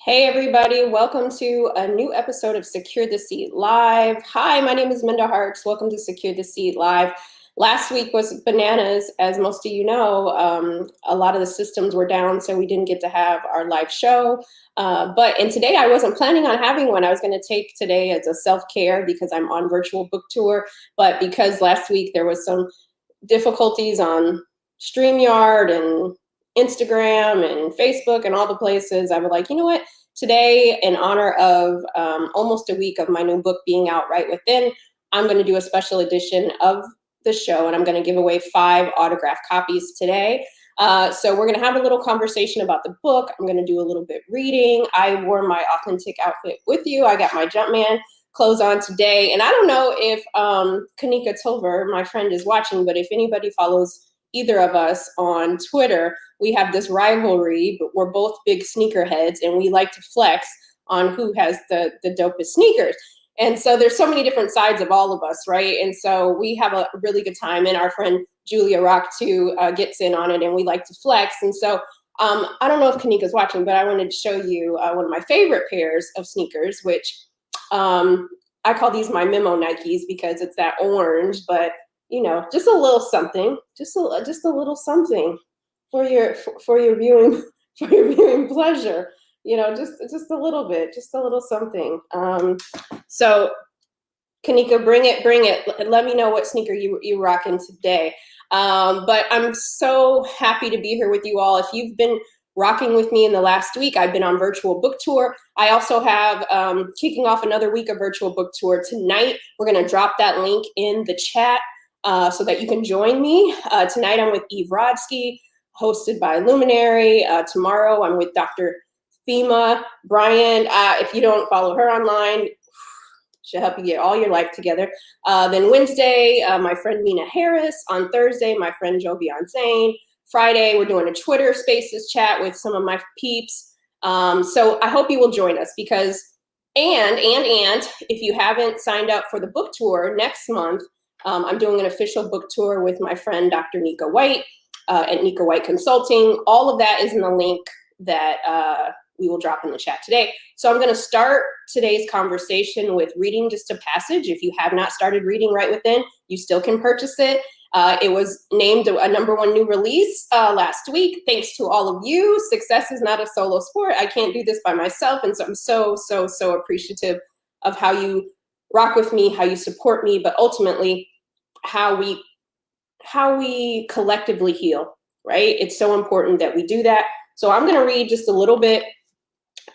Hey everybody, welcome to a new episode of Secure the Seat Live. Hi, my name is Minda Harts. Welcome to Secure the Seat Live. Last week was bananas, as most of you know. A lot of the systems were down, so we didn't get to have our live show. And today I wasn't planning on having one. I was going to take today as a self-care because I'm on virtual book tour. But because last week there was some difficulties on StreamYard and Instagram and Facebook and all the places, I was like, you know what? Today, in honor of almost a week of my new book being out right within, I'm going to do a special edition of the show, and I'm going to give away 5 autographed copies today. So we're going to have a little conversation about the book. I'm going to do a little bit reading. I wore my authentic outfit with you. I got my Jumpman clothes on today. And I don't know if Kanika Tolver, my friend, is watching, but if anybody follows either of us on Twitter, we have this rivalry, but we're both big sneakerheads and we like to flex on who has the dopest sneakers. And so there's so many different sides of all of us, right? And so we have a really good time, and our friend Julia Rock too gets in on it, and we like to flex. And so I don't know if Kanika's watching, but I wanted to show you one of my favorite pairs of sneakers, which I call these my memo Nikes because it's that orange, but you know, just a little something, just a little something for your viewing pleasure. You know, just a little bit, just a little something. So Kanika, bring it. Let me know what sneaker you rocking today. But I'm so happy to be here with you all. If you've been rocking with me in the last week, I've been on virtual book tour. I also have kicking off another week of virtual book tour tonight. We're going to drop that link in the chat so that you can join me. Tonight I'm with Eve Rodsky, hosted by Luminary. Tomorrow I'm with Dr. Thema Bryant. If you don't follow her online, she'll help you get all your life together. Then Wednesday, my friend Mina Harris. On Thursday, my friend Jovian Zane. Friday, we're doing a Twitter Spaces chat with some of my peeps. So I hope you will join us because, and if you haven't signed up for the book tour next month, I'm doing an official book tour with my friend Dr. Nika White at Nika White Consulting. All of that is in the link that we will drop in the chat today. So I'm going to start today's conversation with reading just a passage. If you have not started reading Right Within, you still can purchase it. It was named a #1 new release last week. Thanks to all of you. Success is not a solo sport. I can't do this by myself. And so I'm so appreciative of how you rock with me, how you support me, but ultimately how we collectively heal, right? It's so important that we do that. So I'm going to read just a little bit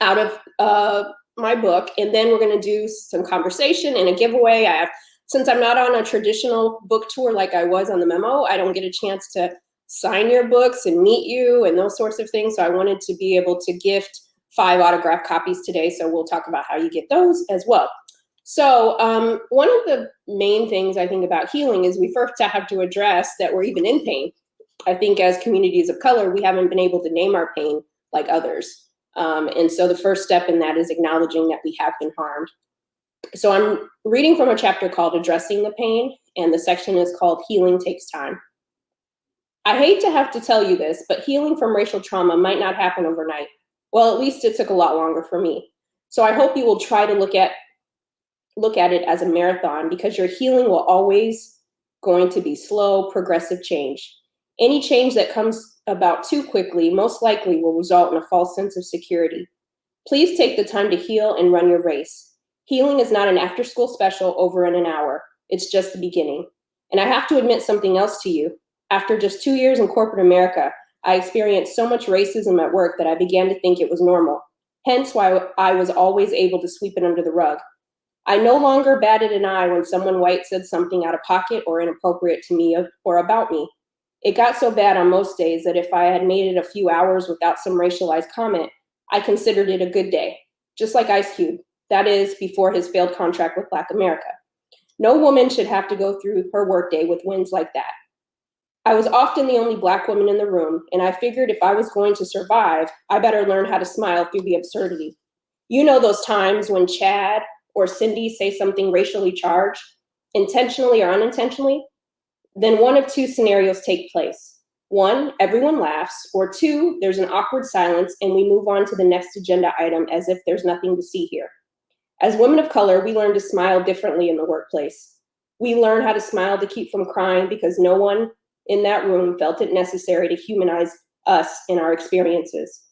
out of my book, and then we're going to do some conversation and a giveaway. Since I'm not on a traditional book tour like I was on the memo, I don't get a chance to sign your books and meet you and those sorts of things. So I wanted to be able to gift 5 autographed copies today. So we'll talk about how you get those as well. So one of the main things I think about healing is we first have to address that we're even in pain. I think as communities of color, we haven't been able to name our pain like others. And so the first step in that is acknowledging that we have been harmed. So I'm reading from a chapter called Addressing the Pain, and the section is called Healing Takes Time. I hate to have to tell you this, but healing from racial trauma might not happen overnight. Well, at least it took a lot longer for me. So I hope you will try to look at it as a marathon, because your healing will always going to be slow, progressive change. Any change that comes about too quickly most likely will result in a false sense of security. Please take the time to heal and run your race. Healing is not an after-school special over in an hour. It's just the beginning. And I have to admit something else to you. After just 2 years in corporate America, I experienced so much racism at work that I began to think it was normal. Hence why I was always able to sweep it under the rug. I no longer batted an eye when someone white said something out of pocket or inappropriate to me or about me. It got so bad on most days that if I had made it a few hours without some racialized comment, I considered it a good day, just like Ice Cube. That is, before his failed contract with Black America. No woman should have to go through her workday with wins like that. I was often the only Black woman in the room, and I figured if I was going to survive, I better learn how to smile through the absurdity. You know those times when Chad or Cindy say something racially charged, intentionally or unintentionally? Then one of 2 scenarios take place. One, everyone laughs, or two, there's an awkward silence and we move on to the next agenda item as if there's nothing to see here. As women of color, we learn to smile differently in the workplace. We learn how to smile to keep from crying because no one in that room felt it necessary to humanize us in our experiences.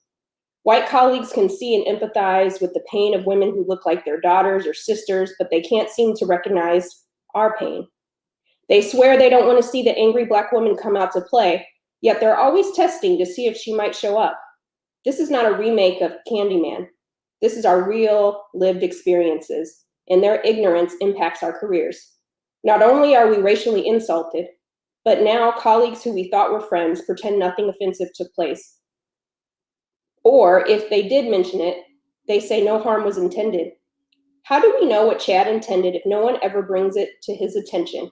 White colleagues can see and empathize with the pain of women who look like their daughters or sisters, but they can't seem to recognize our pain. They swear they don't want to see the angry Black woman come out to play, yet they're always testing to see if she might show up. This is not a remake of Candyman. This is our real lived experiences, and their ignorance impacts our careers. Not only are we racially insulted, but now colleagues who we thought were friends pretend nothing offensive took place. Or if they did mention it, they say no harm was intended. How do we know what Chad intended if no one ever brings it to his attention?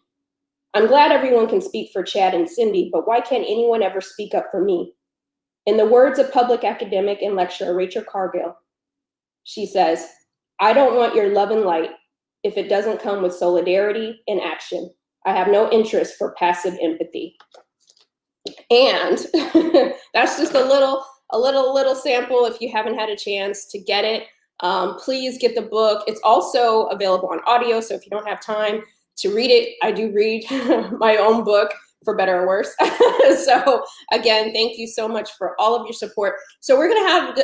I'm glad everyone can speak for Chad and Cindy, but why can't anyone ever speak up for me? In the words of public academic and lecturer Rachel Cargill, she says, I don't want your love and light if it doesn't come with solidarity and action. I have no interest for passive empathy. And that's just a little sample. If you haven't had a chance to get it, please get the book. It's also available on audio, so if you don't have time to read it, I do read my own book, for better or worse. So again, thank you so much for all of your support. So we're gonna have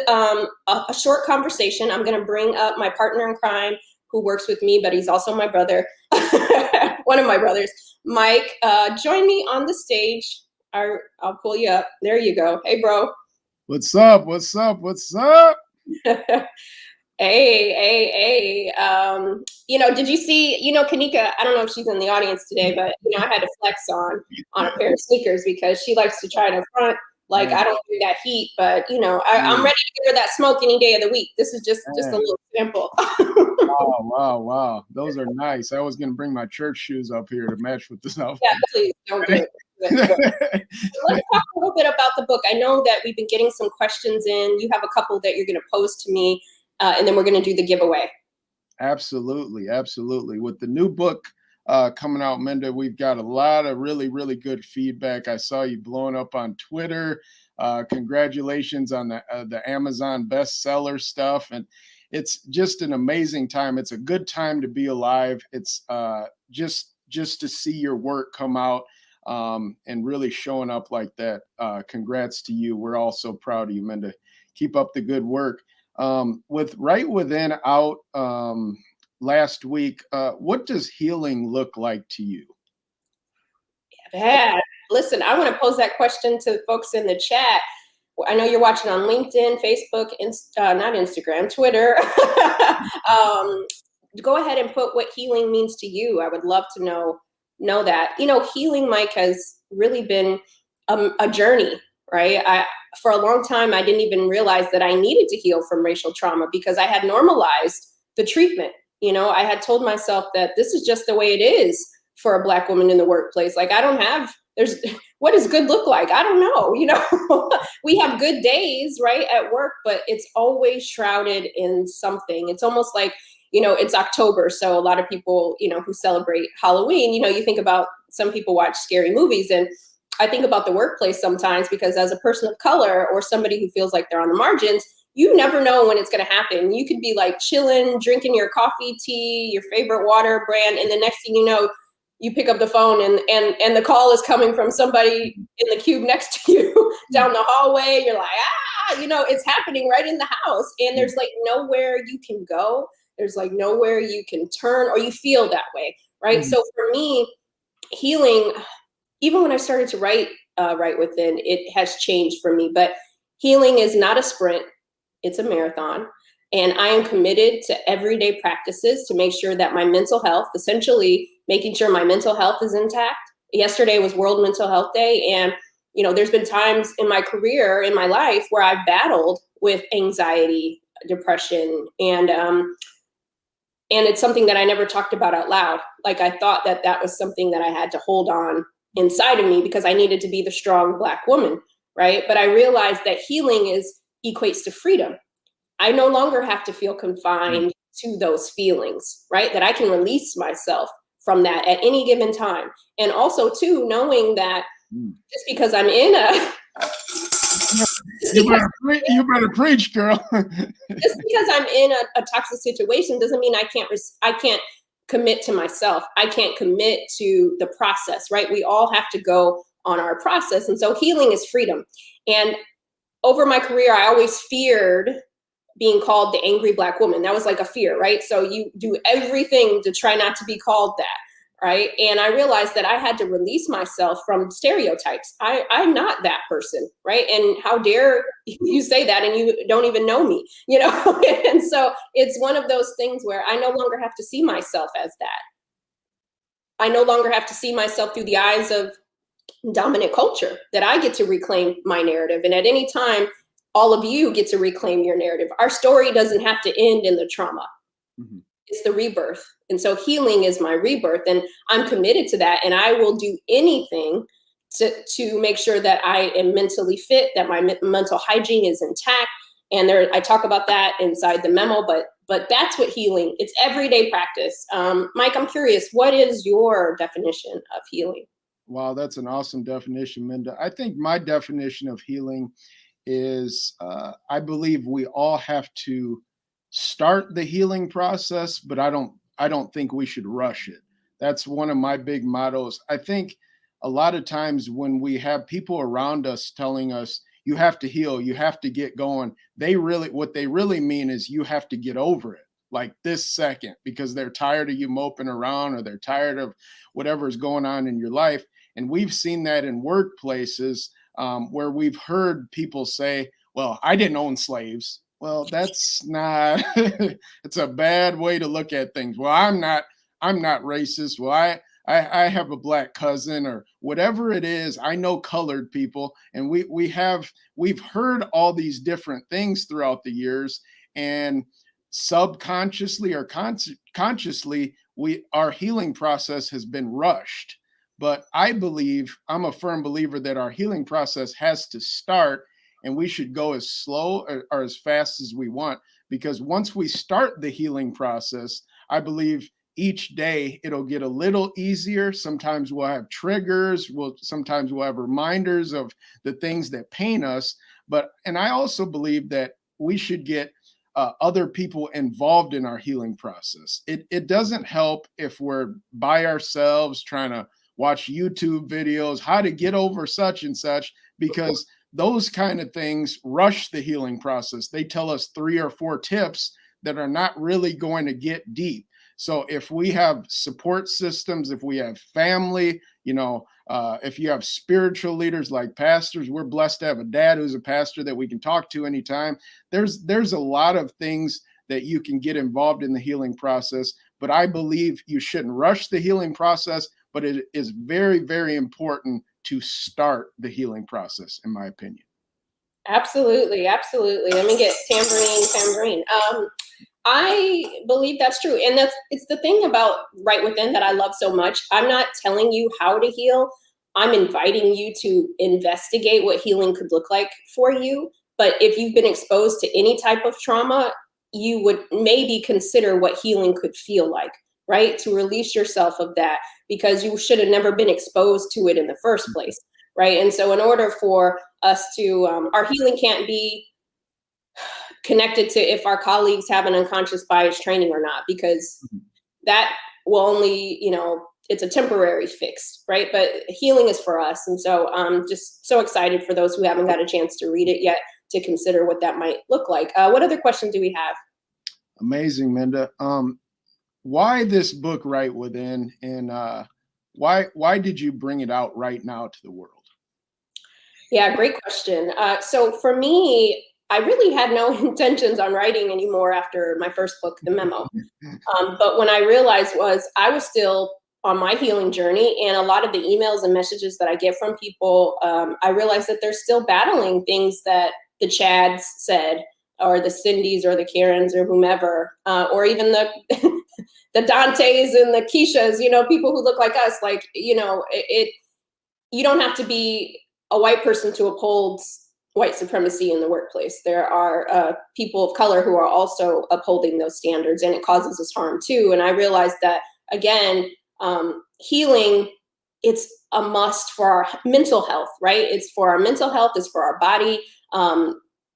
a short conversation. I'm gonna bring up my partner in crime who works with me, but he's also my brother, one of my brothers, Mike. Join me on the stage. I'll pull you up. There you go. Hey, bro. What's up? What's up? What's up? Hey. Did you see, Kanika, I don't know if she's in the audience today, but, I had to flex on a pair of sneakers because she likes to try to front like I don't do that heat, but, I'm ready to give her that smoke any day of the week. This is just a little sample. Wow. Those are nice. I was going to bring my church shoes up here to match with this outfit. Yeah, please don't do it. Let's talk a little bit about the book. I know that we've been getting some questions in. You have a couple that you're going to pose to me, and then we're going to do the giveaway. Absolutely. With the new book coming out, Minda, we've got a lot of really, really good feedback. I saw you blowing up on Twitter. Congratulations on the Amazon bestseller stuff. And it's just an amazing time. It's a good time to be alive. It's just to see your work come out and really showing up like that. Congrats to you. We're all so proud of you, Minda. Keep up the good work. With Right Within out last week, what does healing look like to you? Yeah, listen, I want to pose that question to folks in the chat. I know you're watching on LinkedIn, Facebook, not Instagram, Twitter. Go ahead and put what healing means to you. I would love to know that. Healing, Mike, has really been a journey, right? For a long time, I didn't even realize that I needed to heal from racial trauma because I had normalized the treatment. I had told myself that this is just the way it is for a Black woman in the workplace. Like, what does good look like? I don't know. We have good days, right, at work, but it's always shrouded in something. It's almost like, it's October. So a lot of people, who celebrate Halloween, you think about some people watch scary movies, and I think about the workplace sometimes because as a person of color or somebody who feels like they're on the margins, you never know when it's going to happen. You could be like chilling, drinking your coffee, tea, your favorite water brand, and the next thing you know, you pick up the phone and the call is coming from somebody in the cube next to you down the hallway. You're like, it's happening right in the house. And there's like nowhere you can go. There's like nowhere you can turn, or you feel that way, right? Mm-hmm. So for me, healing, even when I started to write Right Within, it has changed for me. But healing is not a sprint, it's a marathon. And I am committed to everyday practices to make sure that my mental health, essentially making sure my mental health is intact. Yesterday was World Mental Health Day. And, there's been times in my career, in my life, where I've battled with anxiety, depression, and it's something that I never talked about out loud. Like, I thought that was something that I had to hold on inside of me because I needed to be the strong Black woman, right? But I realized that healing equates to freedom. I no longer have to feel confined to those feelings, right? That I can release myself from that at any given time. And also too, knowing that Mm. just because I'm in a You better preach, girl. just because I'm in a toxic situation doesn't mean I can't commit to myself. I can't commit to the process, right? We all have to go on our process. And so healing is freedom. And over my career, I always feared being called the angry Black woman. That was like a fear, right? So you do everything to try not to be called that, right? And I realized that I had to release myself from stereotypes. I'm not that person, right? And how dare you say that and you don't even know me, you know? And so it's one of those things where I no longer have to see myself as that. I no longer have to see myself through the eyes of dominant culture, that I get to reclaim my narrative. And at any time, all of you get to reclaim your narrative. Our story doesn't have to end in the trauma. Mm-hmm. It's the rebirth. And so healing is my rebirth. And I'm committed to that. And I will do anything to make sure that I am mentally fit, that my mental hygiene is intact. And I talk about that inside the memo, but that's what healing, it's everyday practice. Mike, I'm curious, what is your definition of healing? Wow, that's an awesome definition, Minda. I think my definition of healing is I believe we all have to start the healing process, but I don't think we should rush it. That's one of my big mottos. I think a lot of times when we have people around us telling us you have to heal, you have to get going, what they really mean is you have to get over it like this second, because they're tired of you moping around or they're tired of whatever's going on in your life. And we've seen that in workplaces where we've heard people say, well, I didn't own slaves. Well, that's not, it's a bad way to look at things. Well, I'm not racist. Well, I have a Black cousin or whatever it is. I know colored people, and we've heard all these different things throughout the years, and subconsciously or consciously, our healing process has been rushed. But I'm a firm believer that our healing process has to start, and we should go as slow or as fast as we want, because once we start the healing process, I believe each day it'll get a little easier. Sometimes we'll have triggers, sometimes we'll have reminders of the things that pain us. And I also believe that we should get other people involved in our healing process. It doesn't help if we're by ourselves trying to watch YouTube videos, how to get over such and such, because those kind of things rush the healing process. They tell us 3 or 4 tips that are not really going to get deep. So if we have support systems, if we have family, if you have spiritual leaders like pastors, we're blessed to have a dad who's a pastor that we can talk to anytime. There's a lot of things that you can get involved in the healing process, but I believe you shouldn't rush the healing process, but it is very, very important to start the healing process, in my opinion. Absolutely. Let me get tambourine. I believe that's true. And it's the thing about Right Within that I love so much. I'm not telling you how to heal. I'm inviting you to investigate what healing could look like for you. But if you've been exposed to any type of trauma, you would maybe consider what healing could feel like, right? To release yourself of that, because you should have never been exposed to it in the first place, right? And so in order for us to, our healing can't be connected to if our colleagues have an unconscious bias training or not, because that will only, it's a temporary fix, right? But healing is for us. And so I'm just so excited for those who haven't got a chance to read it yet to consider what that might look like. What other question do we have? Amazing, Minda. Why this book, Right Within, and why did you bring it out right now to the world? Yeah, great question. So for me, I really had no intentions on writing anymore after my first book, The Memo. But when I realized I was still on my healing journey, and a lot of the emails and messages that I get from people, I realized that they're still battling things that the Chads said, or the Cindys or the Karens or whomever, or even the the Dantes and the Keishas, people who look like us. Like, you don't have to be a white person to uphold white supremacy in the workplace. There are people of color who are also upholding those standards, and it causes us harm too. And I realized that, again, healing it's a must for our mental health, right? It's for our mental health, it's for our body.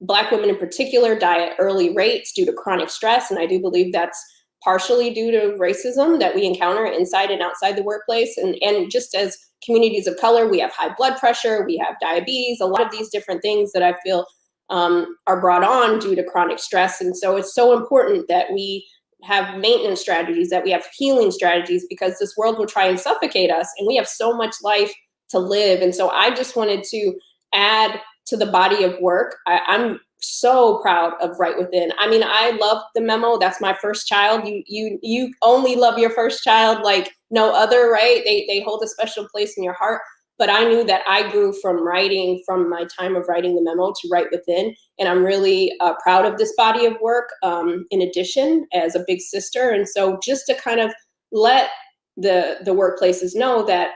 Black women in particular die at early rates due to chronic stress, and I do believe that's partially due to racism that we encounter inside and outside the workplace. And just as communities of color, we have high blood pressure, we have diabetes, a lot of these different things that I feel are brought on due to chronic stress. And so it's so important that we have maintenance strategies, that we have healing strategies, because this world will try and suffocate us, and we have so much life to live. And so I just wanted to add to the body of work. I'm so proud of Right Within. I mean, I love the memo. That's my first child. You only love your first child like no other, right? They hold a special place in your heart. But I knew that I grew from writing, from my time of writing the memo to Right Within. And I'm really proud of this body of work, in addition, as a big sister. And so just to kind of let the workplaces know that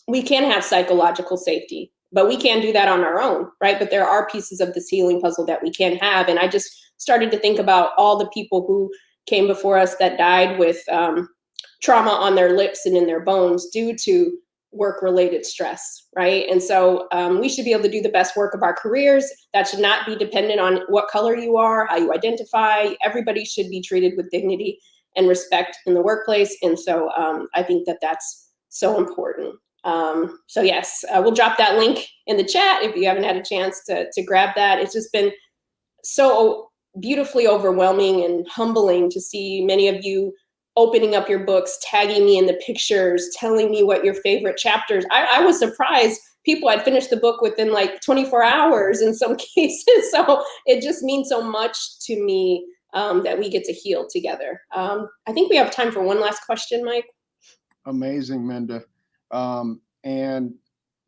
we can have psychological safety, but we can't do that on our own, right? But there are pieces of this healing puzzle that we can have. And I just started to think about all the people who came before us that died with trauma on their lips and in their bones due to work-related stress, right? And so we should be able to do the best work of our careers. That should not be dependent on what color you are, how you identify. Everybody should be treated with dignity and respect in the workplace. And so I think that that's so important. So yes, we'll drop that link in the chat if you haven't had a chance to grab that. It's just been so beautifully overwhelming and humbling to see many of you opening up your books, tagging me in the pictures, telling me what your favorite chapters. I was surprised people had finished the book within like 24 hours in some cases. So it just means so much to me that we get to heal together. I think we have time for one last question, Mike. Amazing, Minda. And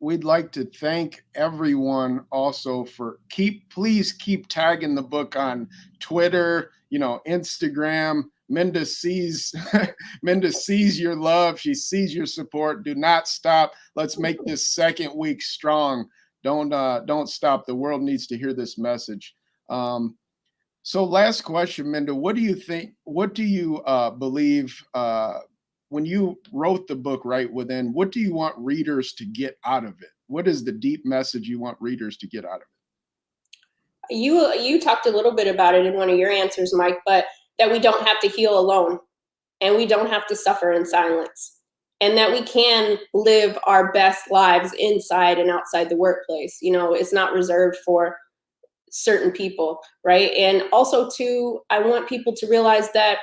we'd like to thank everyone also for please keep tagging the book on Twitter, Instagram. Minda sees your love. She sees your support. Do not stop. Let's make this second week strong. Don't stop. The world needs to hear this message. So last question, Minda, what do you think? What do you believe when you wrote the book Right Within? What do you want readers to get out of it? What is the deep message you want readers to get out of it? You talked a little bit about it in one of your answers, Mike, but that we don't have to heal alone, and we don't have to suffer in silence, and that we can live our best lives inside and outside the workplace. It's not reserved for certain people, right? And also too, I want people to realize that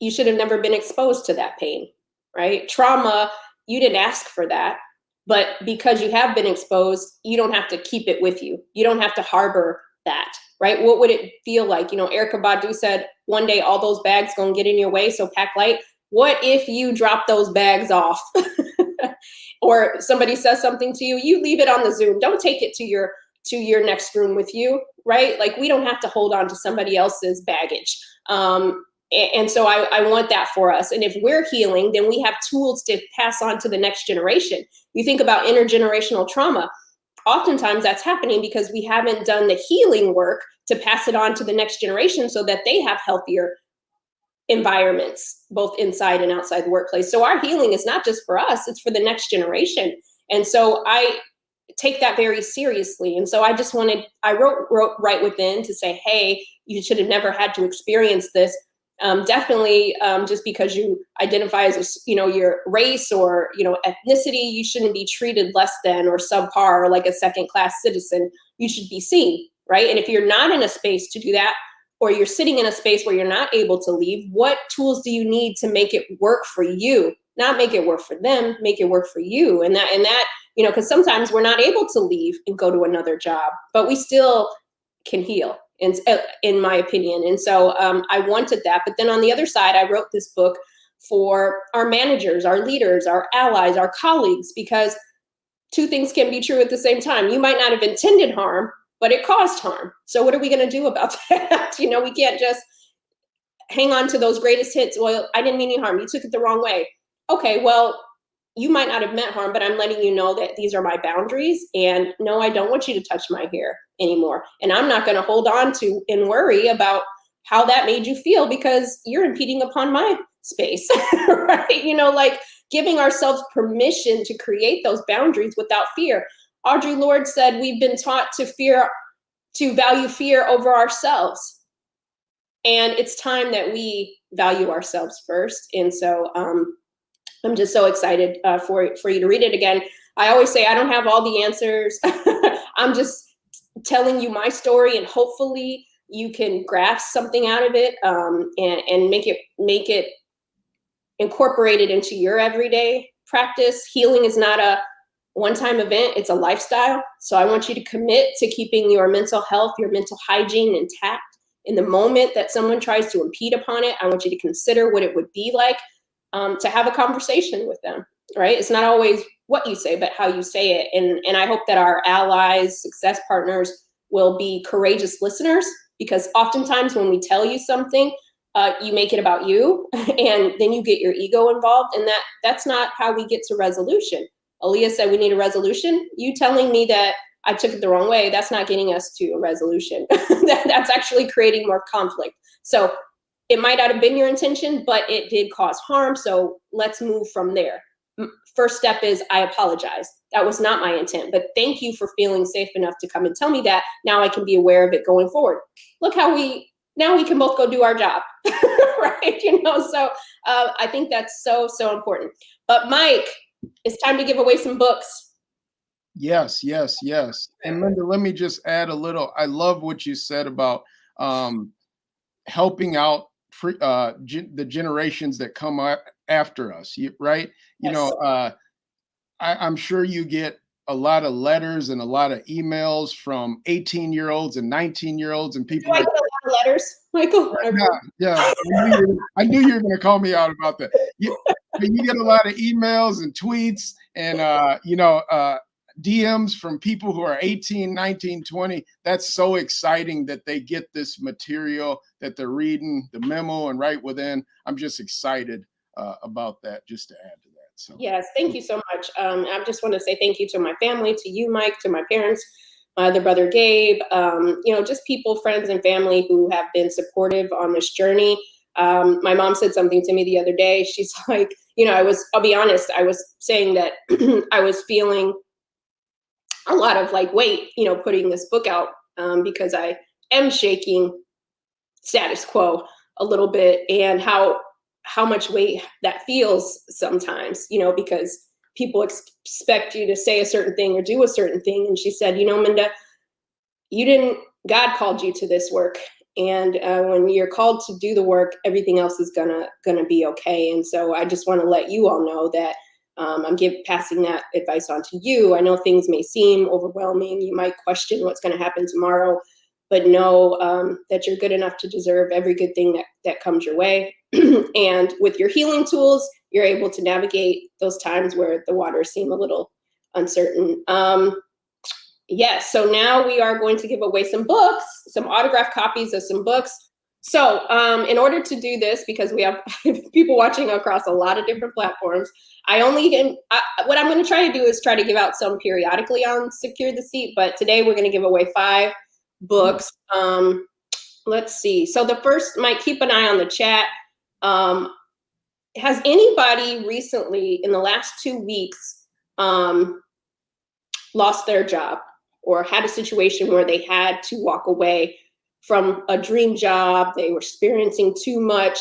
you should have never been exposed to that pain, right? Trauma, you didn't ask for that, but because you have been exposed, you don't have to keep it with you. You don't have to harbor that, right? What would it feel like? Erykah Badu said, one day all those bags gonna get in your way, so pack light. What if you drop those bags off? Or somebody says something to you, you leave it on the Zoom. Don't take it to your next room with you, right? Like, we don't have to hold on to somebody else's baggage. And so I want that for us. And if we're healing, then we have tools to pass on to the next generation. You think about intergenerational trauma. Oftentimes that's happening because we haven't done the healing work to pass it on to the next generation so that they have healthier environments, both inside and outside the workplace. So our healing is not just for us, it's for the next generation. And so I take that very seriously. And so I wrote Right Within to say, hey, you should have never had to experience this. Definitely, just because you identify as your race or ethnicity, you shouldn't be treated less than or subpar or like a second-class citizen. You should be seen, right? And if you're not in a space to do that, or you're sitting in a space where you're not able to leave, what tools do you need to make it work for you? Not make it work for them, make it work for you. And that because sometimes we're not able to leave and go to another job, but we still can heal, in my opinion. And so I wanted that. But then on the other side, I wrote this book for our managers, our leaders, our allies, our colleagues, because two things can be true at the same time. You might not have intended harm, but it caused harm. So what are we going to do about that? We can't just hang on to those greatest hits. Well, I didn't mean any harm. You took it the wrong way. Okay, well, you might not have meant harm, but I'm letting you know that these are my boundaries. And no, I don't want you to touch my hair anymore. And I'm not going to hold on to and worry about how that made you feel, because you're impeding upon my space, right? Like giving ourselves permission to create those boundaries without fear. Audre Lorde said we've been taught to value fear over ourselves. And it's time that we value ourselves first. And so I'm just so excited for you to read it again. I always say I don't have all the answers. I'm just telling you my story, and hopefully you can grasp something out of it, and make it incorporated into your everyday practice. Healing is not a one-time event, it's a lifestyle. So I want you to commit to keeping your mental health, your mental hygiene intact. In the moment that someone tries to impede upon it, I want you to consider what it would be like to have a conversation with them, right? It's not always what you say, but how you say it. And I hope that our allies, success partners will be courageous listeners, because oftentimes when we tell you something, you make it about you, and then you get your ego involved, and that's not how we get to resolution. Aaliyah said we need a resolution. You telling me that I took it the wrong way, that's not getting us to a resolution. That's actually creating more conflict. So it might not have been your intention, but it did cause harm. So let's move from there. First step is I apologize. That was not my intent, but thank you for feeling safe enough to come and tell me that. Now I can be aware of it going forward. Look how now we can both go do our job, right? So I think that's so, so important. But Mike, it's time to give away some books. Yes. And Linda, let me just add a little. I love what you said about helping out the generations that come after us, right? Yes. I'm sure you get a lot of letters and a lot of emails from 18-year-olds and 19-year-olds and people. Do I get a lot of letters, Michael? Yeah. I knew you were going to call me out about that. You get a lot of emails and tweets and DMs from people who are 18, 19, 20. That's so exciting that they get this material, that they're reading the memo and right within. I'm just excited about that, just to add to that. So yes, thank you so much. I just want to say thank you to my family, to you, Mike, to my parents, my other brother, Gabe, just people, friends, and family who have been supportive on this journey. My mom said something to me the other day. She's like, I'll be honest, I was saying that I was feeling a lot of weight, putting this book out, because I am shaking status quo a little bit, and how much weight that feels sometimes, because people expect you to say a certain thing or do a certain thing. And she said, Minda, God called you to this work. And when you're called to do the work, everything else is gonna be okay. And so I just want to let you all know that I'm passing that advice on to you. I know things may seem overwhelming. You might question what's going to happen tomorrow, but know that you're good enough to deserve every good thing that comes your way. And with your healing tools, you're able to navigate those times where the waters seem a little uncertain. Yes, so now we are going to give away some books, some autographed copies of some books. So in order to do this, because we have people watching across a lot of different platforms, what I'm going to try to do is try to give out some periodically on Secure the Seat, but today we're going to give away 5 books. Let's see. So the first, Mike, keep an eye on the chat. Has anybody recently in the last 2 weeks lost their job or had a situation where they had to walk away from a dream job? They were experiencing too much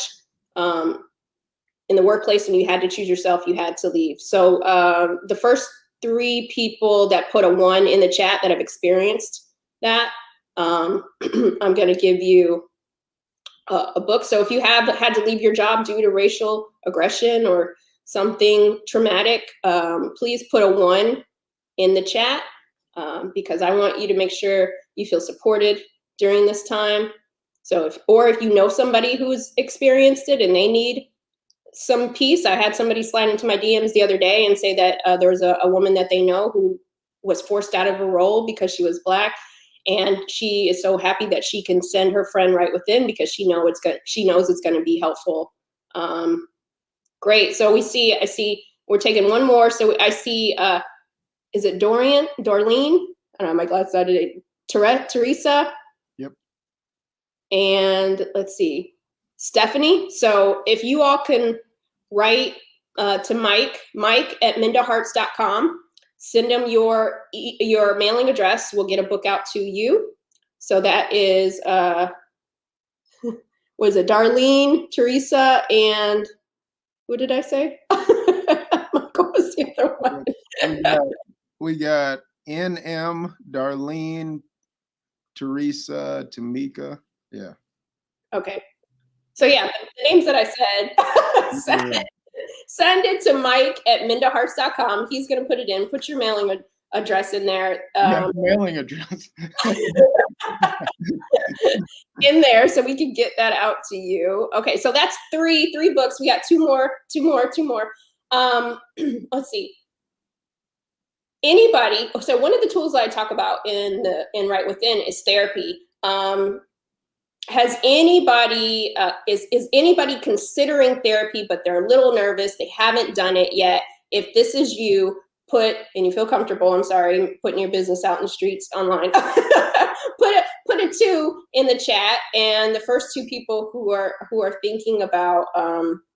in the workplace and you had to choose yourself, you had to leave. So the first 3 people that put a 1 in the chat that have experienced that, I'm going to give you a book. So if you have had to leave your job due to racial aggression or something traumatic, please put a 1 in the chat, because I want you to make sure you feel supported during this time. So if you know somebody who's experienced it and they need some peace. I had somebody slide into my DMs the other day and say that there was a woman that they know who was forced out of a role because she was Black. And she is so happy that she can send her friend right within because she knows it's going to be helpful. Great. So I see we're taking 1 more. So I see, is it Darlene? I don't know, my glasses out today. Teresa. Yep. And let's see, Stephanie. So if you all can write to Mike at mindaharts.com, send him your mailing address. We'll get a book out to you. So that is, was it Darlene, Teresa, and who did I say? What was the other one? We got NM, Darlene, Teresa, Tamika. Yeah. Okay. So yeah, the names that I said, send it to Mike at mindaharts.com. He's going to put it in. Put your mailing address in there. Mailing address. In there so we can get that out to you. Okay, so that's three books. We got two more. Let's see. Anybody, so one of the tools that I talk about in Right Within is therapy. Has anybody, is anybody considering therapy, but they're a little nervous, they haven't done it yet? If this is you, and you feel comfortable, I'm sorry, putting your business out in the streets online, put a 2 in the chat, and the first 2 people who are thinking about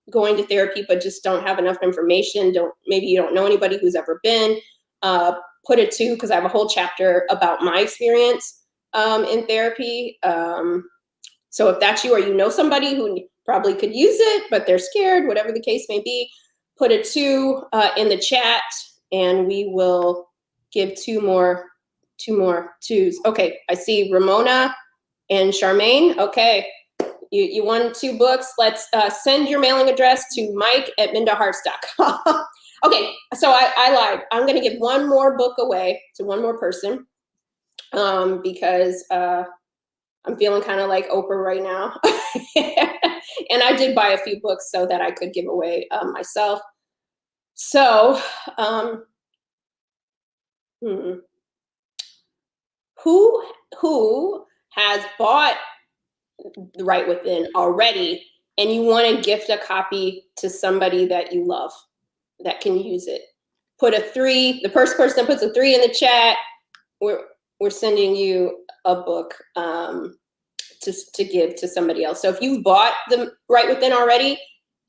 going to therapy but just don't have enough information, maybe you don't know anybody who's ever been, put a 2, because I have a whole chapter about my experience in therapy. So if that's you, or you know somebody who probably could use it, but they're scared, whatever the case may be, put a 2 in the chat, and we will give 2 more 2s. Okay, I see Ramona and Charmaine. Okay, you won 2 books. Let's send your mailing address to Mike at mindaharts.com. Okay, so I lied. I'm going to give 1 more book away to 1 more person because I'm feeling kind of like Oprah right now. And I did buy a few books so that I could give away myself. So, who has bought Right Within already, and you want to gift a copy to somebody that you love that can use it? Put a 3. The first person that puts a 3 in the chat, we're sending you a book to give to somebody else. So if you've bought the Right Within already,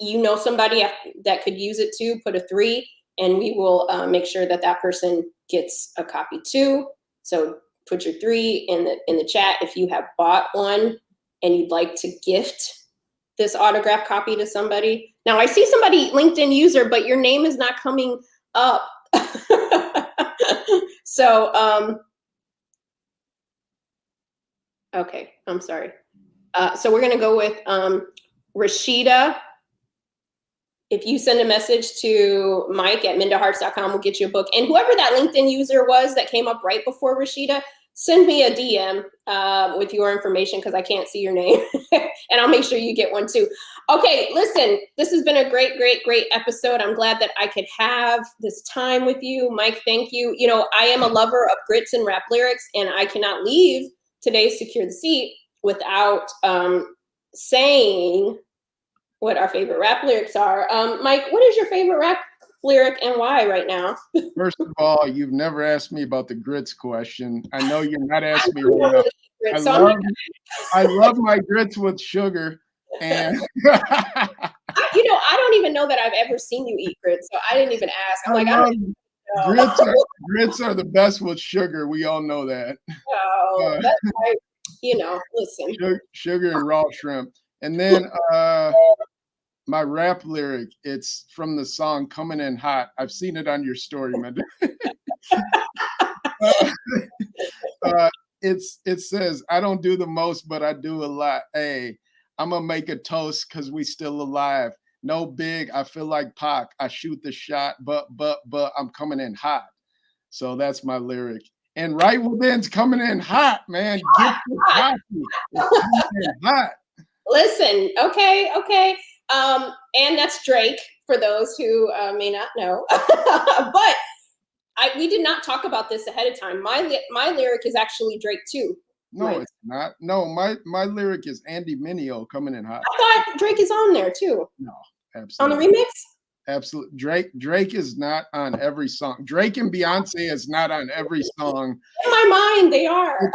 you know somebody that could use it too, put a 3, and we will make sure that person gets a copy too. So put your 3 in the chat if you have bought one and you'd like to gift this autographed copy to somebody. Now I see somebody, LinkedIn user, but your name is not coming up. So, okay, I'm sorry. So we're gonna go with Rashida. If you send a message to Mike at mindaharts.com, we'll get you a book. And whoever that LinkedIn user was that came up right before Rashida, send me a DM with your information, because I can't see your name. And I'll make sure you get one too. Okay, listen, this has been a great episode. I'm glad that I could have this time with you. Mike, thank you. You know, I am a lover of grits and rap lyrics, and I cannot leave today's Secure the Seat without saying what our favorite rap lyrics are. Mike, what is your favorite rap lyric and why right now? First of all, you've never asked me about the grits question. I know you're not asking me right now. I love my grits with sugar. And I don't even know that I've ever seen you eat grits, so I didn't even ask. I'm like, I don't even know. Grits are the best with sugar. We all know that. Oh, that's right. Listen. Sugar and raw shrimp. And then my rap lyric, it's from the song Coming In Hot. I've seen it on your story, man. It says, I don't do the most, but I do a lot. Hey, I'm going to make a toast because we still alive. No big, I feel like Pac. I shoot the shot, but I'm coming in hot. So that's my lyric. And Right Within's coming in hot, man. Get the coffee. It's coming in hot. Listen, okay. And that's Drake, for those who may not know. But we did not talk about this ahead of time. My lyric is actually Drake too. No, right? It's not. No, my lyric is Andy Mineo, Coming In Hot. I thought Drake is on there too. No, absolutely. On the remix? Absolutely. Drake is not on every song. Drake and Beyonce is not on every song. In my mind, they are.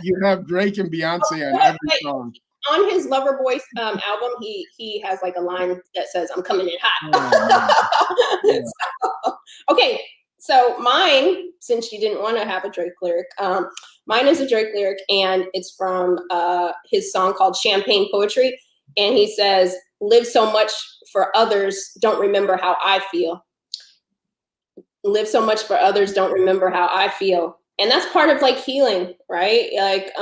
You have Drake and Beyonce on every song. on his Loverboy album, he has like a line that says, "I'm coming in Oh, yeah. hot." Okay, so mine, since you didn't want to have a Drake lyric, mine is a Drake lyric, and it's from his song called Champagne Poetry. And he says, "Live so much for others, don't remember how I feel. Live so much for others, don't remember how I feel." And that's part of like healing, right? Like,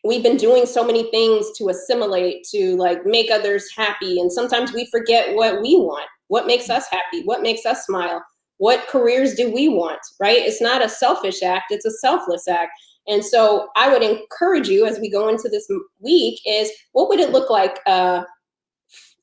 we've been doing so many things to assimilate, to like make others happy. And sometimes we forget what we want, what makes us happy, what makes us smile, what careers do we want, right? It's not a selfish act, it's a selfless act. And so I would encourage you as we go into this week is, what would it look like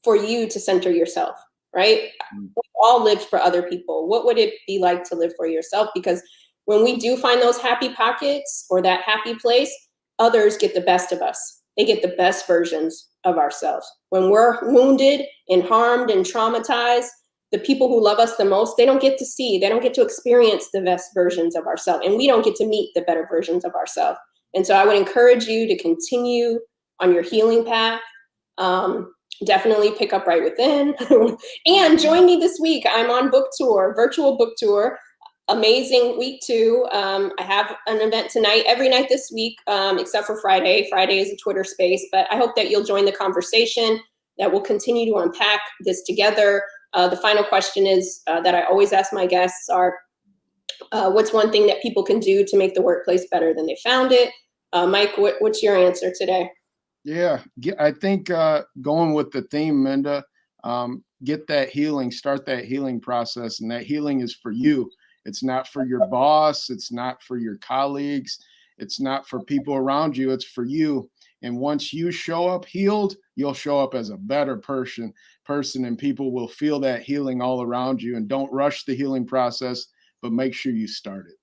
for you to center yourself, right? We all lived for other people. What would it be like to live for yourself? Because when we do find those happy pockets or that happy place, others get the best of us. They get the best versions of ourselves. When we're wounded and harmed and traumatized, the people who love us the most, they don't get to see, they don't get to experience the best versions of ourselves. And we don't get to meet the better versions of ourselves. And so I would encourage you to continue on your healing path. Definitely pick up Right Within. And join me this week. I'm on book tour, virtual book tour. Amazing week 2. I have an event tonight, every night this week, except for Friday. Friday is a Twitter space, but I hope that you'll join the conversation, that we'll continue to unpack this together. The final question is that I always ask my guests are, what's one thing that people can do to make the workplace better than they found it? Mike, what's your answer today? Yeah, I think going with the theme, Minda, get that healing, start that healing process, and that healing is for you. It's not for your boss. It's not for your colleagues. It's not for people around you. It's for you. And once you show up healed, you'll show up as a better person, and people will feel that healing all around you. And don't rush the healing process, but make sure you start it.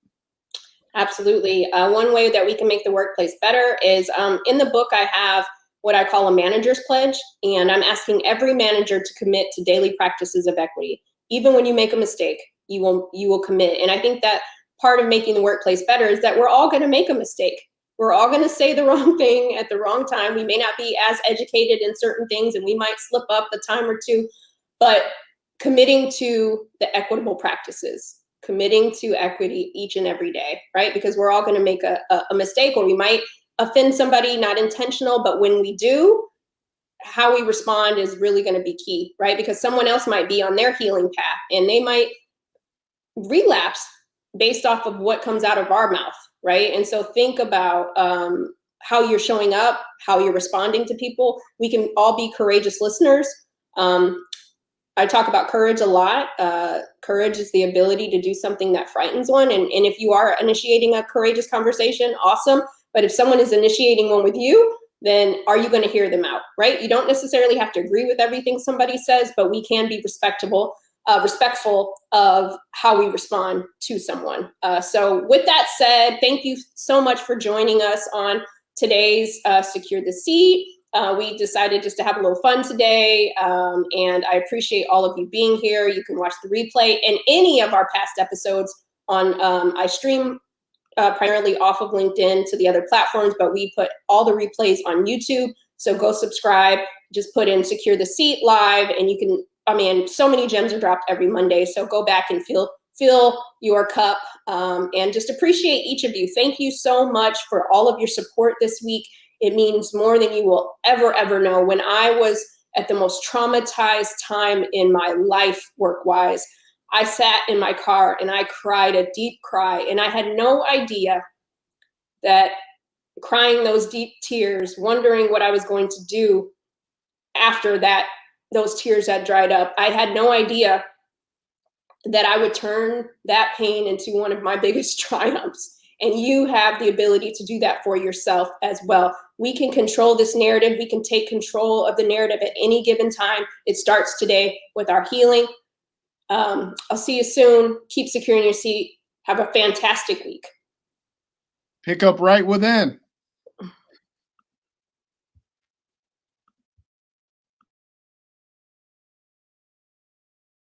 Absolutely. One way that we can make the workplace better is in the book, I have what I call a manager's pledge. And I'm asking every manager to commit to daily practices of equity. Even when you make a mistake, you will commit. And I think that part of making the workplace better is that we're all going to make a mistake. We're all going to say the wrong thing at the wrong time. We may not be as educated in certain things, and we might slip up a time or two, but committing to the equitable practices, committing to equity each and every day, right? Because we're all going to make a mistake, or we might offend somebody, not intentional, but when we do, how we respond is really going to be key, right? Because someone else might be on their healing path and they might relapse based off of what comes out of our mouth, right? And so think about how you're showing up, how you're responding to people. We can all be courageous listeners. I talk about courage a lot. Courage is the ability to do something that frightens one. And if you are initiating a courageous conversation, awesome. But if someone is initiating one with you, then are you going to hear them out, right? You don't necessarily have to agree with everything somebody says, but we can be respectful of how we respond to someone. So with that said, thank you so much for joining us on today's Secure the Seat. We decided just to have a little fun today, and I appreciate all of you being here. You can watch the replay and any of our past episodes on, I stream primarily off of LinkedIn to the other platforms, but we put all the replays on YouTube. So go subscribe, just put in Secure the Seat Live, and you can, I mean, so many gems are dropped every Monday. So go back and fill your cup, and just appreciate each of you. Thank you so much for all of your support this week. It means more than you will ever know. When I was at the most traumatized time in my life work-wise, I sat in my car and I cried a deep cry, and I had no idea that crying those deep tears, wondering what I was going to do after that, those tears had dried up, I had no idea that I would turn that pain into one of my biggest triumphs. And you have the ability to do that for yourself as well. We can control this narrative. We can take control of the narrative at any given time. It starts today with our healing. I'll see you soon. Keep securing your seat. Have a fantastic week. Pick up right within.